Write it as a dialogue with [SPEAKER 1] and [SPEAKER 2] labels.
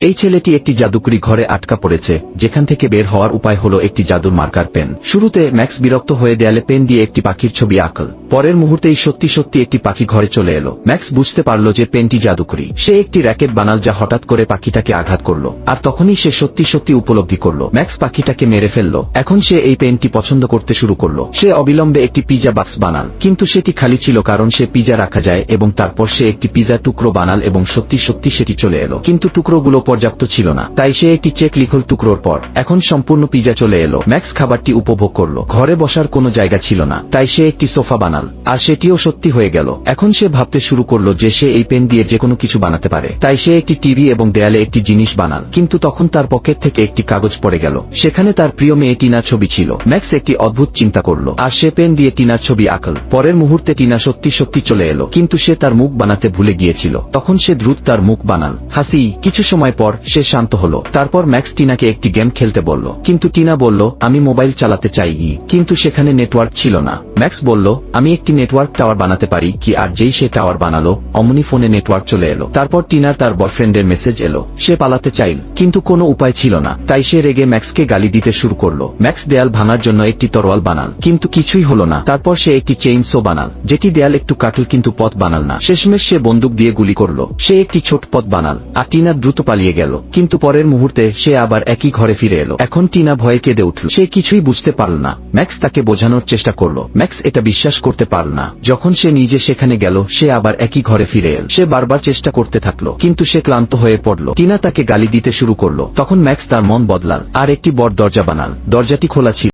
[SPEAKER 1] এই ছেলেটি একটি জাদুকরি ঘরে আটকা পড়েছে, যেখান থেকে বের হওয়ার উপায় হলো একটি জাদুর মার্কার পেন। শুরুতে ম্যাক্স বিরক্ত হয়ে দেয়ালে পেন দিয়ে একটি পাখির ছবি আঁকল। পরের মুহূর্তেই সত্যি সত্যি একটি পাখি ঘরে চলে এলো। ম্যাক্স বুঝতে পারল যে পেনটি জাদুকরি। সে একটি র্যাকেট বানাল যা হঠাৎ করে পাখিটাকে আঘাত করল, আর তখনই সে সত্যি সত্যি উপলব্ধি করল ম্যাক্স পাখিটাকে মেরে ফেলল। এখন সে এই পেনটি পছন্দ করতে শুরু করল। সে অবিলম্বে একটি পিজা বাক্স বানাল, কিন্তু সেটি খালি ছিল কারণ সে পিজা রাখা যায়, এবং তারপর সে একটি পিজা টুকরো বানাল এবং সত্যি সত্যি সেটি চলে এলো। কিন্তু টুকরোগুলো পর্যাপ্ত ছিল না, তাই সে একটি চেক লিখল টুকরোর পর। এখন সম্পূর্ণ পিজা চলে এলো। ম্যাক্স খাবারটি উপভোগ করল। ঘরে বসার কোনো জায়গা ছিল না, তাই সে একটি সোফা বানাল, আর সেটিও সত্যি হয়ে গেল। এখন সে ভাবতে শুরু করলো যে সে এই পেন দিয়ে যেকোনো কিছু বানাতে পারে, তাই সে একটি টিভি এবং দেয়ালে একটি জিনিস বানাল। কিন্তু তখন তার পকেট থেকে একটি কাগজ পড়ে গেল। সেখানে তার প্রিয় মেয়ে টিনার ছবি ছিল। ম্যাক্স একটি অদ্ভুত চিন্তা করলো, আর সে পেন দিয়ে টিনার ছবি আঁকল। পরের মুহূর্তে টিনা সত্যি সত্যি চলে এলো, কিন্তু সে তার মুখ বানাতে ভুলে গিয়েছিল। তখন সে দ্রুত তার মুখ বানাল। হাসি। কিছু সময় পর সে শান্ত হলো। তারপর ম্যাক্স টিনাকে একটি গেম খেলতে বলল, কিন্তু টিনা বলল, আমি মোবাইল চালাতে চাই। কিন্তু সেখানে নেটওয়ার্ক ছিল না। ম্যাক্স বলল, আমি একটি নেটওয়ার্ক টাওয়ার বানাতে পারি কি, আর যেই সে টাওয়ার বানালো অমনি ফোনে নেটওয়ার্ক চলে এলো। তারপর টিনার তার বয়ফ্রেন্ডের মেসেজ এলো। সে পালাতে চাইল, কিন্তু কোনো উপায় ছিল না, তাই সে রেগে ম্যাক্সকে গালি দিতে শুরু করলো। ম্যাক্স দেয়াল ভাঙার জন্য একটি তরোয়াল বানাল, কিন্তু কিছুই হলো না। তারপর সে একটি চেইনসো বানাল, যেটি দেয়াল একটু কাটল কিন্তু পথ বানাল না। শেষমেশ সে বন্দুক দিয়ে গুলি করলো। সে একটি ছোট পথ বানাল, আর টিনা দ্রুত পালিয়ে গেল। কিন্তু পরের মুহূর্তে সে আবার একই ঘরে ফিরে এলো। এখন টিনা ভয়ে কেঁদে উঠল। সে কিছুই বুঝতে পারল না। ম্যাক্স তাকে বোঝানোর চেষ্টা করলো। ম্যাক্স এটা বিশ্বাস করতে পারল না। যখন সে নিজে সেখানে গেল, সে আবার একই ঘরে ফিরে এল। সে বারবার চেষ্টা করতে থাকলো, কিন্তু সে ক্লান্ত হয়ে পড়ল। টিনা তাকে গালি দিতে শুরু করলো। তখন ম্যাক্স তার মন বদলাল, আর একটি বড় দরজা বানাল। দরজাটি খোলা ছিল।